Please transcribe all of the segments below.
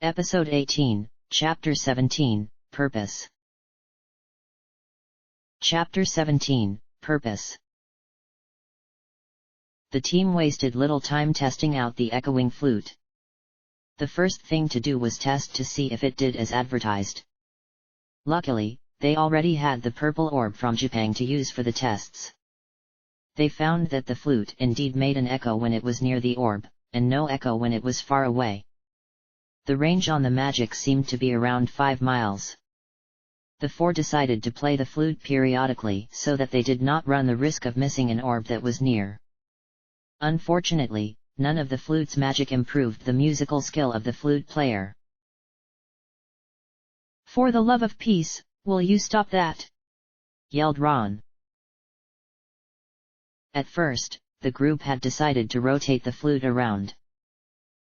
Episode 18, Chapter 17, Purpose. Chapter 17, Purpose. The team wasted little time testing out the echoing flute. The first thing to do was test to see if it did as advertised. Luckily, they already had the purple orb from Japan to use for the tests. They found that the flute indeed made an echo when it was near the orb, and no echo when it was far away. The range on the magic seemed to be around 5 miles. The four decided to play the flute periodically so that they did not run the risk of missing an orb that was near. Unfortunately, none of the flute's magic improved the musical skill of the flute player. "For the love of peace, will you stop that?" yelled Ron. At first, the group had decided to rotate the flute around.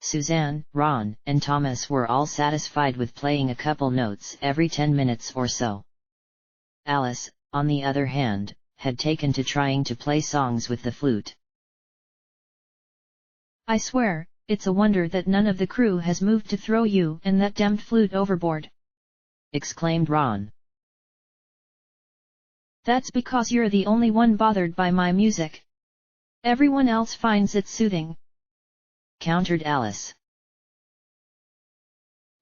Suzanne, Ron, and Thomas were all satisfied with playing a couple notes every 10 minutes or so. Alice, on the other hand, had taken to trying to play songs with the flute. "I swear, it's a wonder that none of the crew has moved to throw you and that damned flute overboard!" exclaimed Ron. "That's because you're the only one bothered by my music. Everyone else finds it soothing," countered Alice.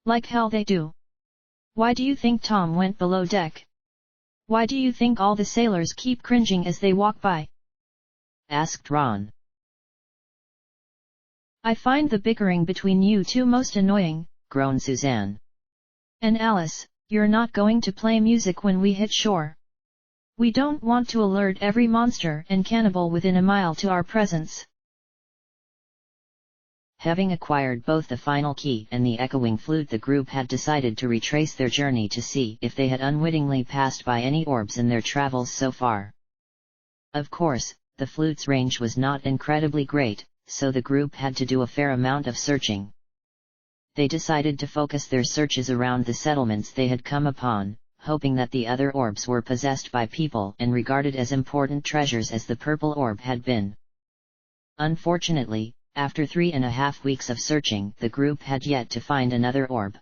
"Like hell they do. Why do you think Tom went below deck? Why do you think all the sailors keep cringing as they walk by?" asked Ron. "I find the bickering between you two most annoying," groaned Suzanne. "And Alice, you're not going to play music when we hit shore. We don't want to alert every monster and cannibal within a mile to our presence." Having acquired both the final key and the echoing flute, the group had decided to retrace their journey to see if they had unwittingly passed by any orbs in their travels so far. Of course, the flute's range was not incredibly great, so the group had to do a fair amount of searching. They decided to focus their searches around the settlements they had come upon, hoping that the other orbs were possessed by people and regarded as important treasures as the purple orb had been. Unfortunately, after 3.5 weeks of searching, the group had yet to find another orb.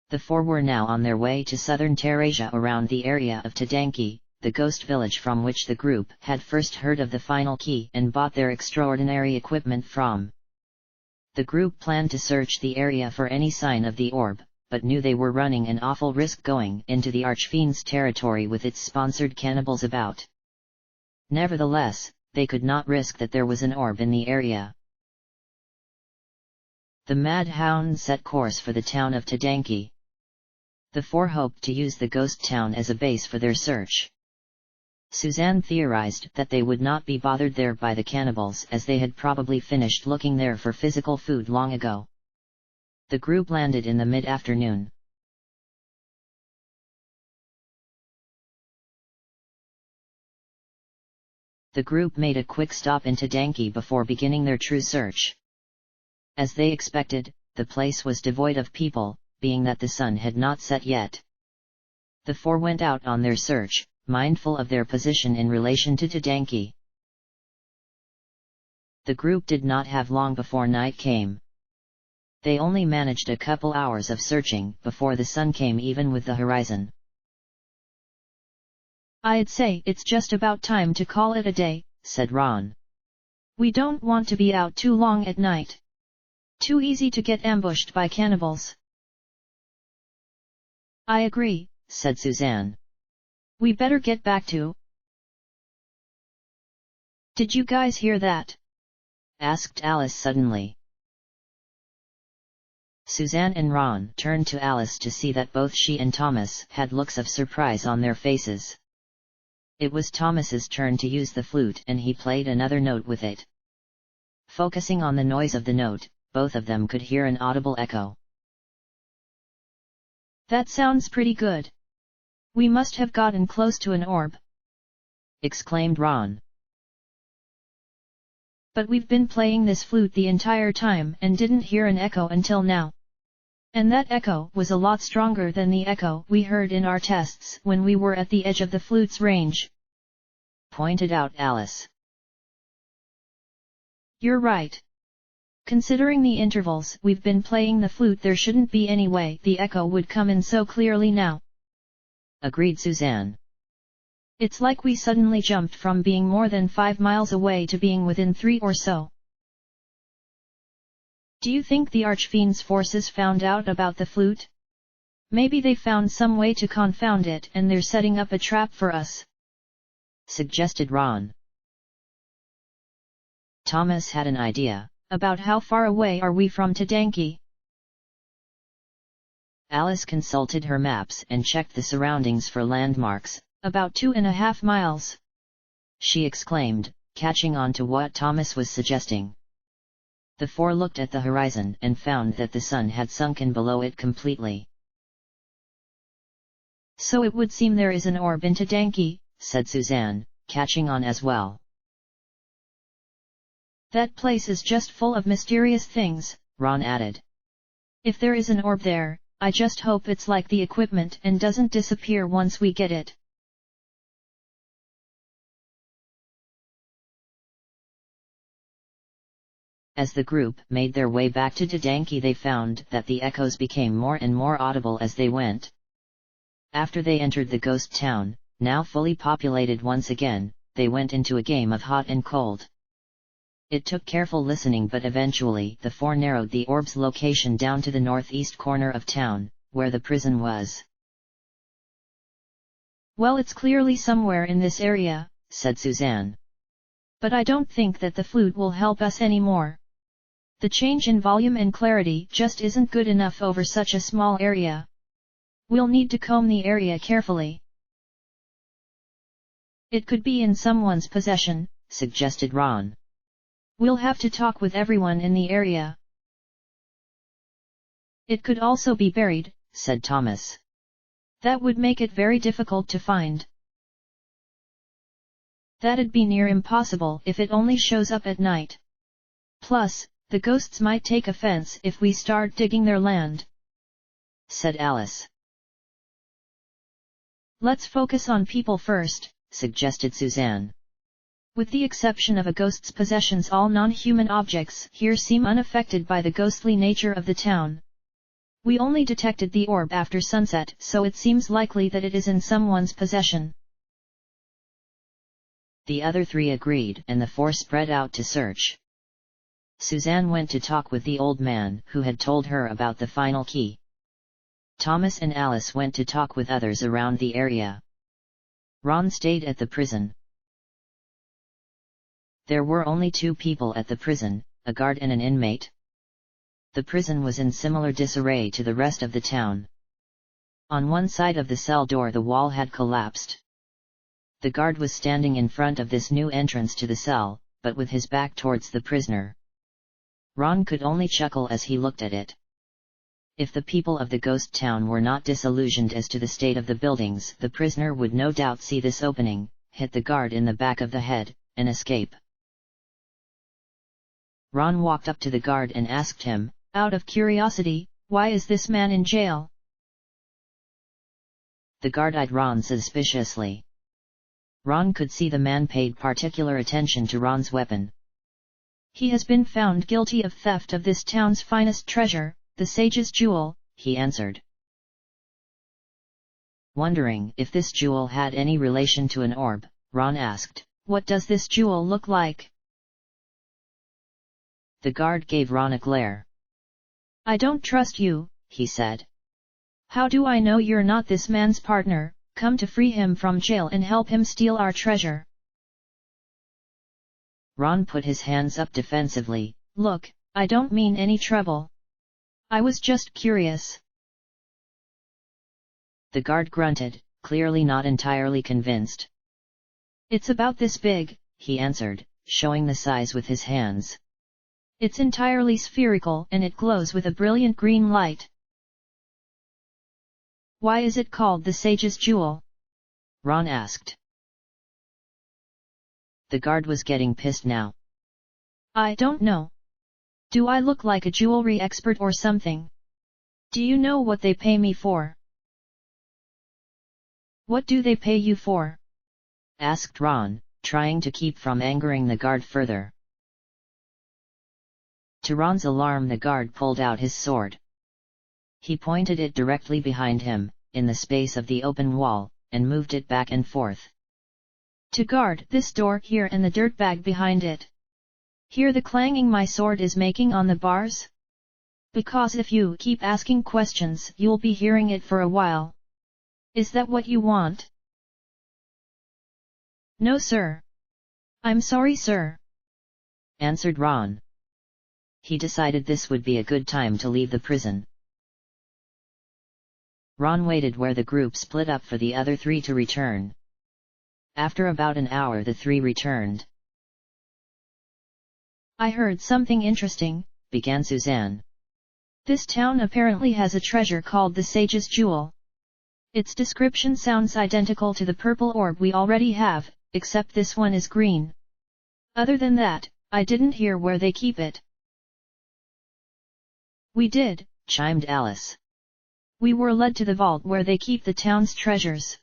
The four were now on their way to southern Teresia around the area of Tadanki, the ghost village from which the group had first heard of the final key and bought their extraordinary equipment from. The group planned to search the area for any sign of the orb, but knew they were running an awful risk going into the Archfiend's territory with its sponsored cannibals about. Nevertheless, they could not risk that there was an orb in the area. The Mad Hound set course for the town of Tadanki. The four hoped to use the ghost town as a base for their search. Suzanne theorized that they would not be bothered there by the cannibals as they had probably finished looking there for physical food long ago. The group landed in the mid-afternoon. The group made a quick stop in Tadanki before beginning their true search. As they expected, the place was devoid of people, being that the sun had not set yet. The four went out on their search, mindful of their position in relation to Tadanki. The group did not have long before night came. They only managed a couple hours of searching before the sun came even with the horizon. "I'd say it's just about time to call it a day," said Ron. "We don't want to be out too long at night. Too easy to get ambushed by cannibals." "I agree," said Suzanne. "We better get back to—" "Did you guys hear that?" asked Alice suddenly. Suzanne and Ron turned to Alice to see that both she and Thomas had looks of surprise on their faces. It was Thomas's turn to use the flute and he played another note with it. Focusing on the noise of the note, both of them could hear an audible echo. "That sounds pretty good. We must have gotten close to an orb," exclaimed Ron. "But we've been playing this flute the entire time and didn't hear an echo until now. And that echo was a lot stronger than the echo we heard in our tests when we were at the edge of the flute's range," pointed out Alice. "You're right. Considering the intervals we've been playing the flute, there shouldn't be any way the echo would come in so clearly now. Agreed Suzanne. It's like we suddenly jumped from being more than 5 miles away to being within 3 or so. Do you think the Archfiend's forces found out about the flute? Maybe they found some way to confound it and they're setting up a trap for us, suggested Ron. Thomas had an idea. About how far away are we from Tadanki? Alice consulted her maps and checked the surroundings for landmarks. About 2.5 miles, she exclaimed, catching on to what Thomas was suggesting. The four looked at the horizon and found that the sun had sunken below it completely. So it would seem there is an orb in Tadanki, said Suzanne, catching on as well. That place is just full of mysterious things, Ron added. If there is an orb there, I just hope it's like the equipment and doesn't disappear once we get it. As the group made their way back to Tadanki, they found that the echoes became more and more audible as they went. After they entered the ghost town, now fully populated once again, they went into a game of hot and cold. It took careful listening, but eventually the four narrowed the orb's location down to the northeast corner of town, where the prison was. Well, it's clearly somewhere in this area, said Suzanne. But I don't think that the flute will help us anymore. The change in volume and clarity just isn't good enough over such a small area. We'll need to comb the area carefully. It could be in someone's possession, suggested Ron. We'll have to talk with everyone in the area. It could also be buried, said Thomas. That would make it very difficult to find. That'd be near impossible if it only shows up at night. Plus, the ghosts might take offense if we start digging their land, said Alice. Let's focus on people first, suggested Suzanne. With the exception of a ghost's possessions, all non-human objects here seem unaffected by the ghostly nature of the town. We only detected the orb after sunset, so it seems likely that it is in someone's possession. The other three agreed, and the four spread out to search. Suzanne went to talk with the old man who had told her about the final key. Thomas and Alice went to talk with others around the area. Ron stayed at the prison. There were only 2 people at the prison, a guard and an inmate. The prison was in similar disarray to the rest of the town. On one side of the cell door the wall had collapsed. The guard was standing in front of this new entrance to the cell, but with his back towards the prisoner. Ron could only chuckle as he looked at it. If the people of the ghost town were not disillusioned as to the state of the buildings, the prisoner would no doubt see this opening, hit the guard in the back of the head, and escape. Ron walked up to the guard and asked him, out of curiosity, why is this man in jail? The guard eyed Ron suspiciously. Ron could see the man paid particular attention to Ron's weapon. He has been found guilty of theft of this town's finest treasure, the sage's jewel, he answered. Wondering if this jewel had any relation to an orb, Ron asked, what does this jewel look like? The guard gave Ron a glare. I don't trust you, he said. How do I know you're not this man's partner? Come to free him from jail and help him steal our treasure. Ron put his hands up defensively. Look, I don't mean any trouble. I was just curious. The guard grunted, clearly not entirely convinced. It's about this big, he answered, showing the size with his hands. It's entirely spherical and it glows with a brilliant green light. Why is it called the sage's jewel? Ron asked. The guard was getting pissed now. I don't know. Do I look like a jewelry expert or something? Do you know what they pay me for? What do they pay you for? Asked Ron, trying to keep from angering the guard further. To Ron's alarm, the guard pulled out his sword. He pointed it directly behind him, in the space of the open wall, and moved it back and forth. To guard this door here and the dirt bag behind it. Hear the clanging my sword is making on the bars? Because if you keep asking questions, you'll be hearing it for a while. Is that what you want? No, sir. I'm sorry, sir, answered Ron. He decided this would be a good time to leave the prison. Ron waited where the group split up for the other three to return. After about an hour, the three returned. I heard something interesting, began Suzanne. This town apparently has a treasure called the Sage's Jewel. Its description sounds identical to the purple orb we already have, except this one is green. Other than that, I didn't hear where they keep it. We did, chimed Alice. We were led to the vault where they keep the town's treasures.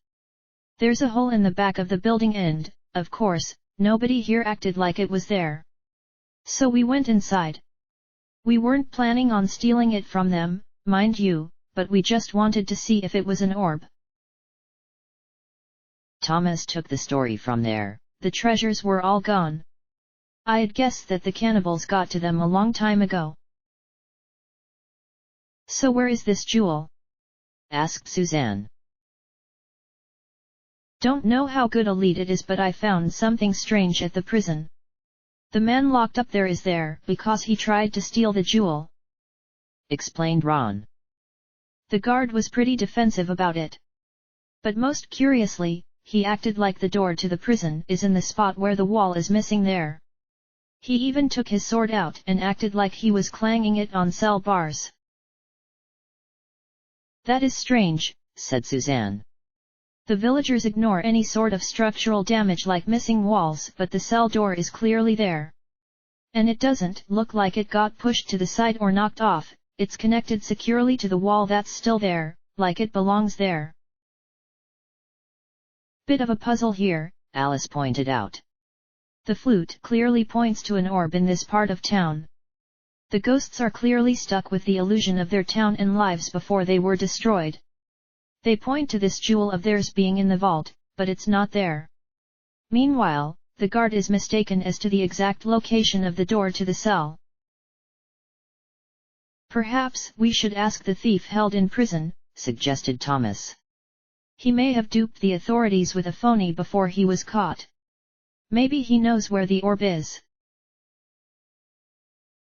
There's a hole in the back of the building and, of course, nobody here acted like it was there. So we went inside. We weren't planning on stealing it from them, mind you, but we just wanted to see if it was an orb. Thomas took the story from there. The treasures were all gone. I'd guessed that the cannibals got to them a long time ago. So where is this jewel? asked Suzanne. Don't know how good a lead it is, but I found something strange at the prison. The man locked up there is there because he tried to steal the jewel, explained Ron. The guard was pretty defensive about it. But most curiously, he acted like the door to the prison is in the spot where the wall is missing there. He even took his sword out and acted like he was clanging it on cell bars. That is strange, said Suzanne. The villagers ignore any sort of structural damage like missing walls, but the cell door is clearly there. And it doesn't look like it got pushed to the side or knocked off, it's connected securely to the wall that's still there, like it belongs there. Bit of a puzzle here, Alice pointed out. The flute clearly points to an orb in this part of town. The ghosts are clearly stuck with the illusion of their town and lives before they were destroyed. They point to this jewel of theirs being in the vault, but it's not there. Meanwhile, the guard is mistaken as to the exact location of the door to the cell. Perhaps we should ask the thief held in prison, suggested Thomas. He may have duped the authorities with a phony before he was caught. Maybe he knows where the orb is.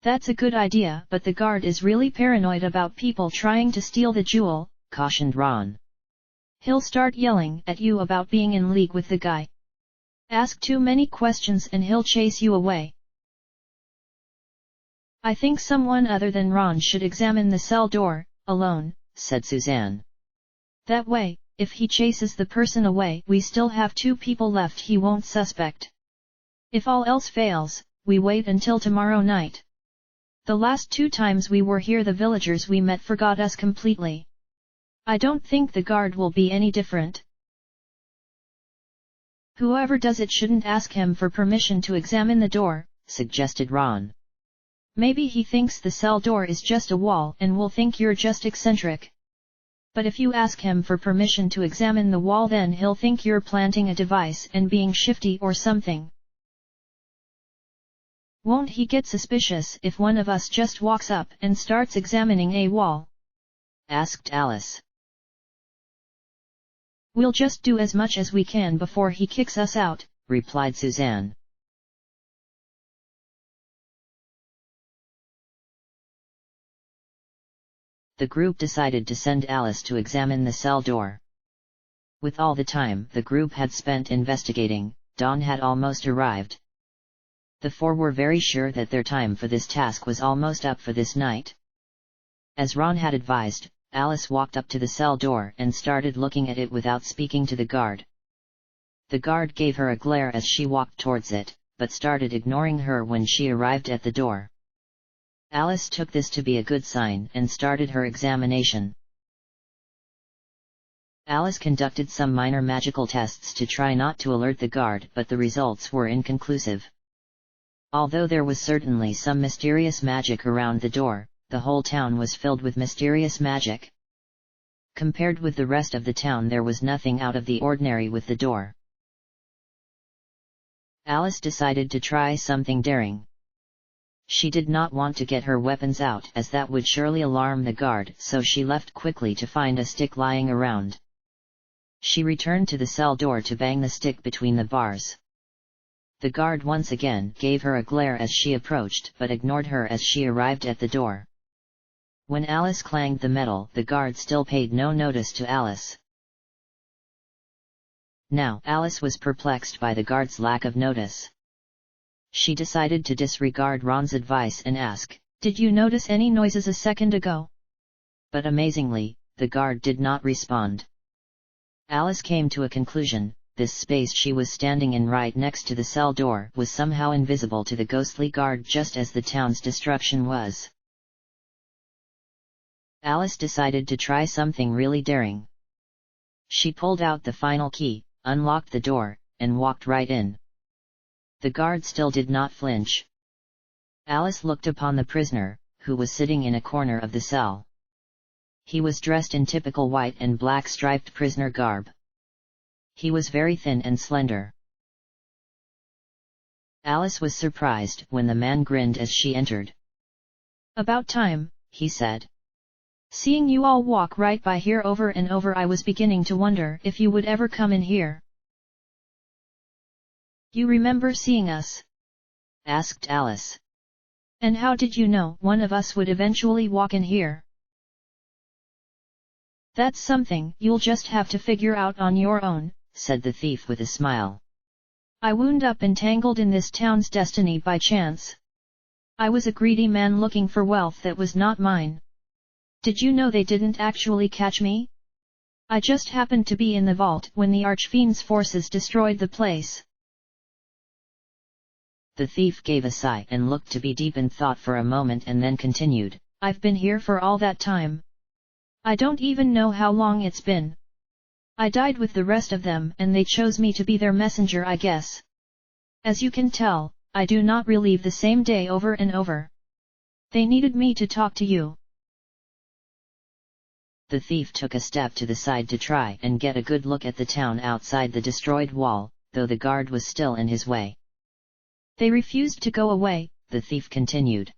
That's a good idea, but the guard is really paranoid about people trying to steal the jewel, cautioned Ron. He'll start yelling at you about being in league with the guy. Ask too many questions and he'll chase you away. I think someone other than Ron should examine the cell door, alone, said Suzanne. That way, if he chases the person away, we still have two people left he won't suspect. If all else fails, we wait until tomorrow night. The last 2 times we were here the villagers we met forgot us completely. I don't think the guard will be any different. Whoever does it shouldn't ask him for permission to examine the door, suggested Ron. Maybe he thinks the cell door is just a wall and will think you're just eccentric. But if you ask him for permission to examine the wall, then he'll think you're planting a device and being shifty or something. Won't he get suspicious if one of us just walks up and starts examining a wall? asked Alice. We'll just do as much as we can before he kicks us out, replied Suzanne. The group decided to send Alice to examine the cell door. With all the time the group had spent investigating, dawn had almost arrived. The 4 were very sure that their time for this task was almost up for this night. As Ron had advised, Alice walked up to the cell door and started looking at it without speaking to the guard. The guard gave her a glare as she walked towards it, but started ignoring her when she arrived at the door. Alice took this to be a good sign and started her examination. Alice conducted some minor magical tests to try not to alert the guard, but the results were inconclusive. Although there was certainly some mysterious magic around the door, the whole town was filled with mysterious magic. Compared with the rest of the town, there was nothing out of the ordinary with the door. Alice decided to try something daring. She did not want to get her weapons out, as that would surely alarm the guard, so she left quickly to find a stick lying around. She returned to the cell door to bang the stick between the bars. The guard once again gave her a glare as she approached, but ignored her as she arrived at the door. When Alice clanged the metal, the guard still paid no notice to Alice. Now Alice was perplexed by the guard's lack of notice. She decided to disregard Ron's advice and ask, "Did you notice any noises a second ago?" But amazingly, the guard did not respond. Alice came to a conclusion: this space she was standing in right next to the cell door was somehow invisible to the ghostly guard, just as the town's destruction was. Alice decided to try something really daring. She pulled out the final key, unlocked the door, and walked right in. The guard still did not flinch. Alice looked upon the prisoner, who was sitting in a corner of the cell. He was dressed in typical white and black striped prisoner garb. He was very thin and slender. Alice was surprised when the man grinned as she entered. "About time," he said. "Seeing you all walk right by here over and over, I was beginning to wonder if you would ever come in here." "You remember seeing us?" asked Alice. "And how did you know one of us would eventually walk in here?" "That's something you'll just have to figure out on your own," said the thief with a smile. "I wound up entangled in this town's destiny by chance. I was a greedy man looking for wealth that was not mine. Did you know they didn't actually catch me? I just happened to be in the vault when the Archfiend's forces destroyed the place." The thief gave a sigh and looked to be deep in thought for a moment and then continued, "I've been here for all that time. I don't even know how long it's been. I died with the rest of them and they chose me to be their messenger, I guess. As you can tell, I do not relive the same day over and over. They needed me to talk to you." The thief took a step to the side to try and get a good look at the town outside the destroyed wall, though the guard was still in his way. "They refused to go away," the thief continued.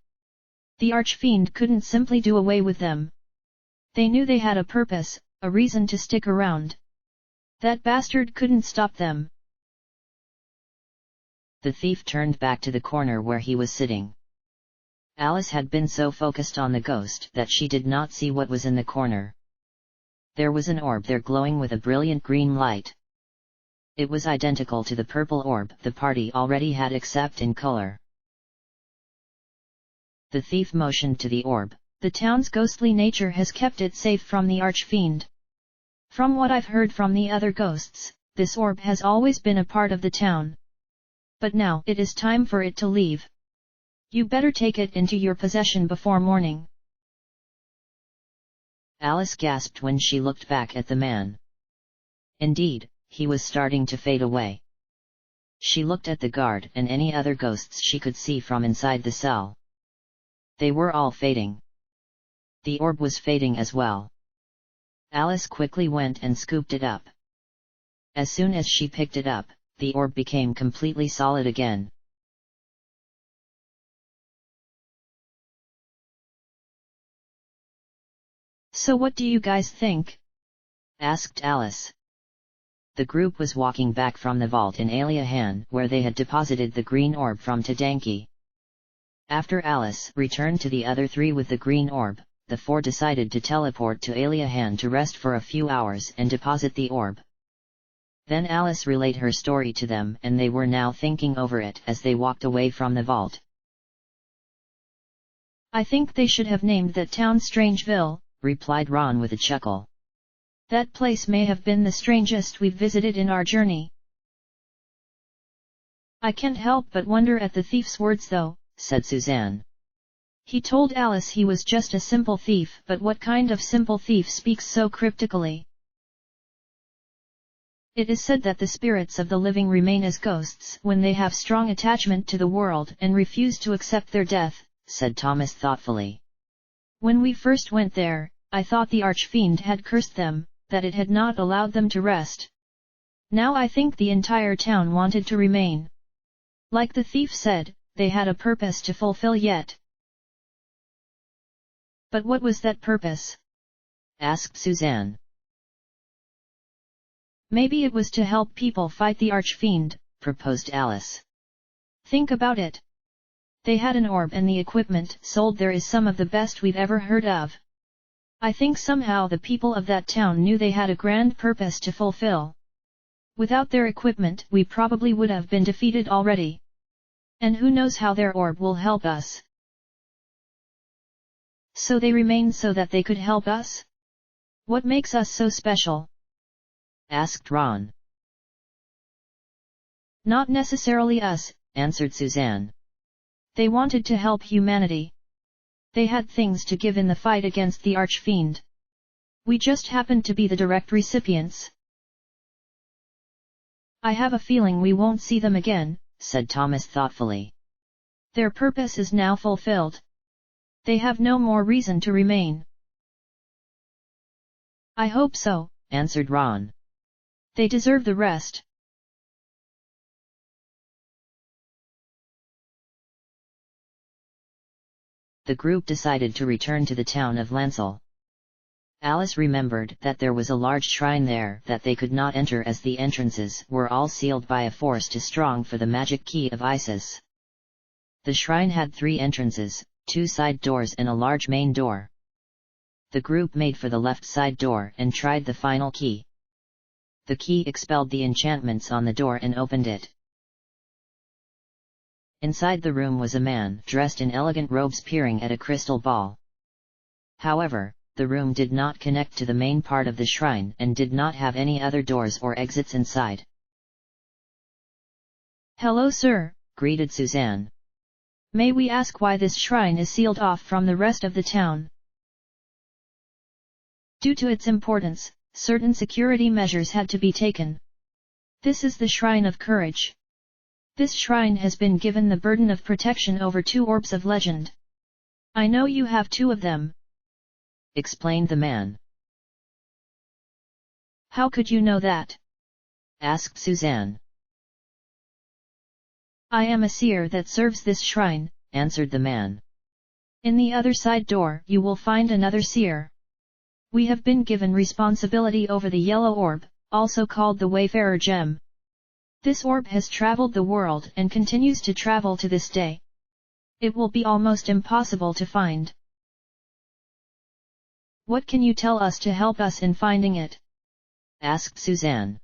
"The Archfiend couldn't simply do away with them. They knew they had a purpose, a reason to stick around. That bastard couldn't stop them." The thief turned back to the corner where he was sitting. Alice had been so focused on the ghost that she did not see what was in the corner. There was an orb there glowing with a brilliant green light. It was identical to the purple orb the party already had except in color. The thief motioned to the orb. "The town's ghostly nature has kept it safe from the Archfiend. From what I've heard from the other ghosts, this orb has always been a part of the town. But now it is time for it to leave. You better take it into your possession before morning." Alice gasped when she looked back at the man. Indeed, he was starting to fade away. She looked at the guard and any other ghosts she could see from inside the cell. They were all fading. The orb was fading as well. Alice quickly went and scooped it up. As soon as she picked it up, the orb became completely solid again. "So what do you guys think?" asked Alice. The group was walking back from the vault in Aliahan where they had deposited the green orb from Tadanki. After Alice returned to the other three with the green orb, the four decided to teleport to Aliahan to rest for a few hours and deposit the orb. Then Alice relayed her story to them and they were now thinking over it as they walked away from the vault. "I think they should have named that town Strangeville," replied Ron with a chuckle. "That place may have been the strangest we've visited in our journey." "I can't help but wonder at the thief's words though," said Suzanne. "He told Alice he was just a simple thief, but what kind of simple thief speaks so cryptically?" It is said that the spirits of the living remain as ghosts when they have strong attachment to the world and refuse to accept their death, said Thomas thoughtfully. When we first went there, I thought the Archfiend had cursed them, that it had not allowed them to rest. Now I think the entire town wanted to remain. Like the thief said, they had a purpose to fulfill yet. But what was that purpose? Asked Suzanne. Maybe it was to help people fight the Archfiend, proposed Alice. Think about it. They had an orb and the equipment sold there is some of the best we've ever heard of. I think somehow the people of that town knew they had a grand purpose to fulfill. Without their equipment we probably would have been defeated already. And who knows how their orb will help us. So they remained so that they could help us? What makes us so special? Asked Ron. Not necessarily us, answered Suzanne. They wanted to help humanity. They had things to give in the fight against the Archfiend. We just happened to be the direct recipients. I have a feeling we won't see them again, said Thomas thoughtfully. Their purpose is now fulfilled. They have no more reason to remain. I hope so, answered Ron. They deserve the rest. The group decided to return to the town of Lancel. Alice remembered that there was a large shrine there that they could not enter as the entrances were all sealed by a force too strong for the magic key of Isis. The shrine had 3 entrances, 2 side doors and a large main door. The group made for the left side door and tried the final key. The key expelled the enchantments on the door and opened it. Inside the room was a man dressed in elegant robes peering at a crystal ball. However, the room did not connect to the main part of the shrine and did not have any other doors or exits inside. Hello sir, greeted Suzanne. May we ask why this shrine is sealed off from the rest of the town? Due to its importance, certain security measures had to be taken. This is the Shrine of Courage. This shrine has been given the burden of protection over 2 orbs of legend. I know you have 2 of them, explained the man. How could you know that? Asked Suzanne. I am a seer that serves this shrine, answered the man. In the other side door you will find another seer. We have been given responsibility over the yellow orb, also called the Wayfarer Gem. This orb has traveled the world and continues to travel to this day. It will be almost impossible to find. What can you tell us to help us in finding it? Asked Suzanne.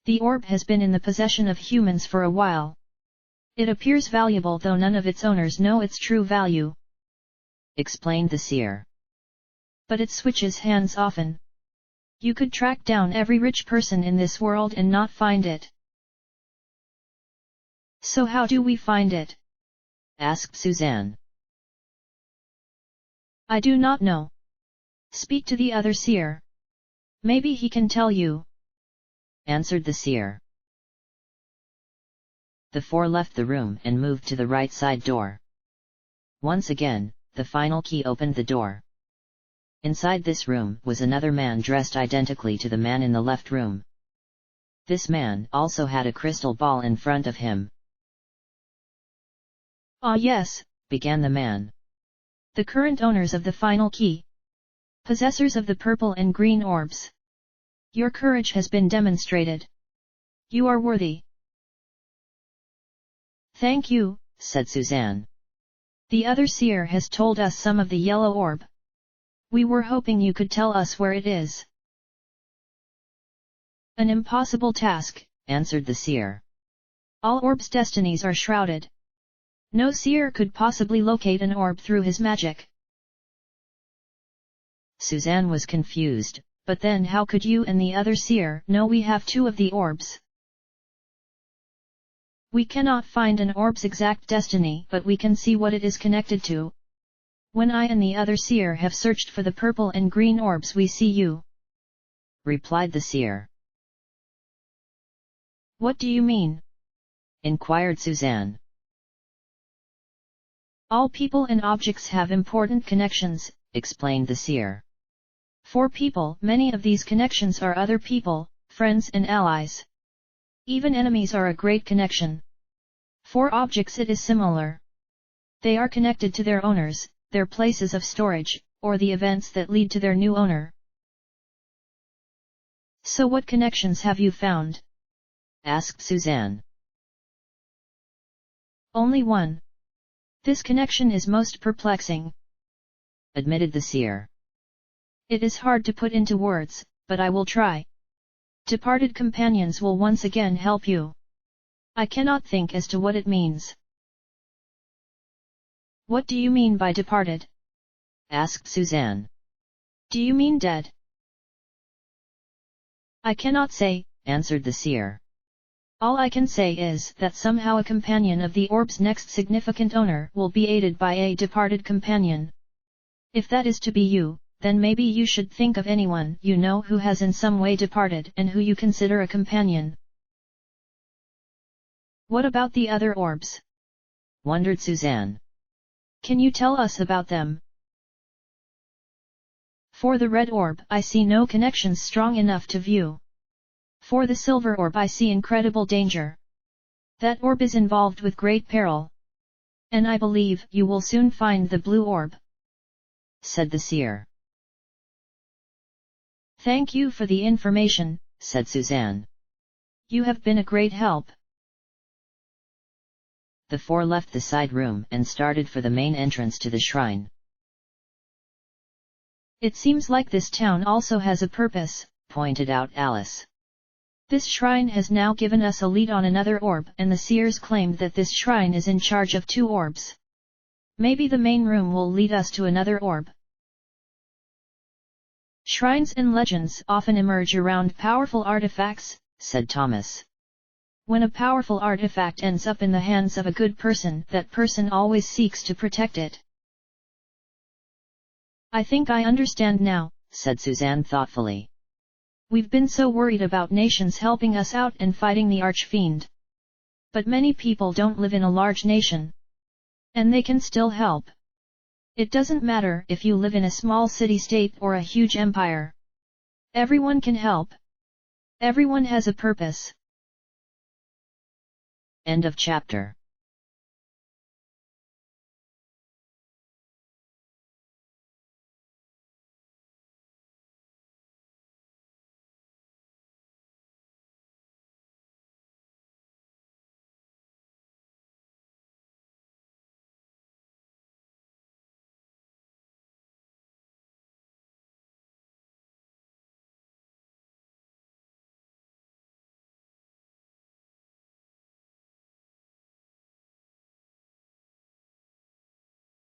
The orb has been in the possession of humans for a while. It appears valuable though none of its owners know its true value, explained the seer. But it switches hands often. You could track down every rich person in this world and not find it. So how do we find it? Asked Suzanne. I do not know. Speak to the other seer. Maybe he can tell you, answered the seer. The 4 left the room and moved to the right side door. Once again, the final key opened the door. Inside this room was another man dressed identically to the man in the left room. This man also had a crystal ball in front of him. Ah yes, began the man. The current owners of the final key. Possessors of the purple and green orbs. Your courage has been demonstrated. You are worthy. Thank you, said Suzanne. The other seer has told us some of the yellow orb. We were hoping you could tell us where it is. An impossible task, answered the seer. All orbs' destinies are shrouded. No seer could possibly locate an orb through his magic. Suzanne was confused, but then how could you and the other seer know we have 2 of the orbs? We cannot find an orb's exact destiny, but we can see what it is connected to. When I and the other seer have searched for the purple and green orbs, we see you. replied the seer. What do you mean? Inquired Suzanne. All people and objects have important connections, explained the seer. For people, many of these connections are other people, friends and allies. Even enemies are a great connection. For objects it is similar. They are connected to their owners, their places of storage, or the events that lead to their new owner. So what connections have you found? Asked Suzanne. Only one. This connection is most perplexing, admitted the seer. It is hard to put into words, but I will try. Departed companions will once again help you. I cannot think as to what it means. What do you mean by departed? Asked Suzanne. Do you mean dead? I cannot say, answered the seer. All I can say is that somehow a companion of the orb's next significant owner will be aided by a departed companion. If that is to be you, then maybe you should think of anyone you know who has in some way departed and who you consider a companion. What about the other orbs? wondered Suzanne. Can you tell us about them? For the red orb, I see no connections strong enough to view. For the silver orb I see incredible danger. That orb is involved with great peril. And I believe you will soon find the blue orb, said the seer. Thank you for the information, said Suzanne. You have been a great help. The four left the side room and started for the main entrance to the shrine. It seems like this town also has a purpose, pointed out Alice. This shrine has now given us a lead on another orb, and the seers claimed that this shrine is in charge of 2 orbs. Maybe the main room will lead us to another orb. Shrines and legends often emerge around powerful artifacts, said Thomas. When a powerful artifact ends up in the hands of a good person, that person always seeks to protect it. I think I understand now, said Suzanne thoughtfully. We've been so worried about nations helping us out and fighting the archfiend. But many people don't live in a large nation. And they can still help. It doesn't matter if you live in a small city-state or a huge empire. Everyone can help. Everyone has a purpose. End of chapter.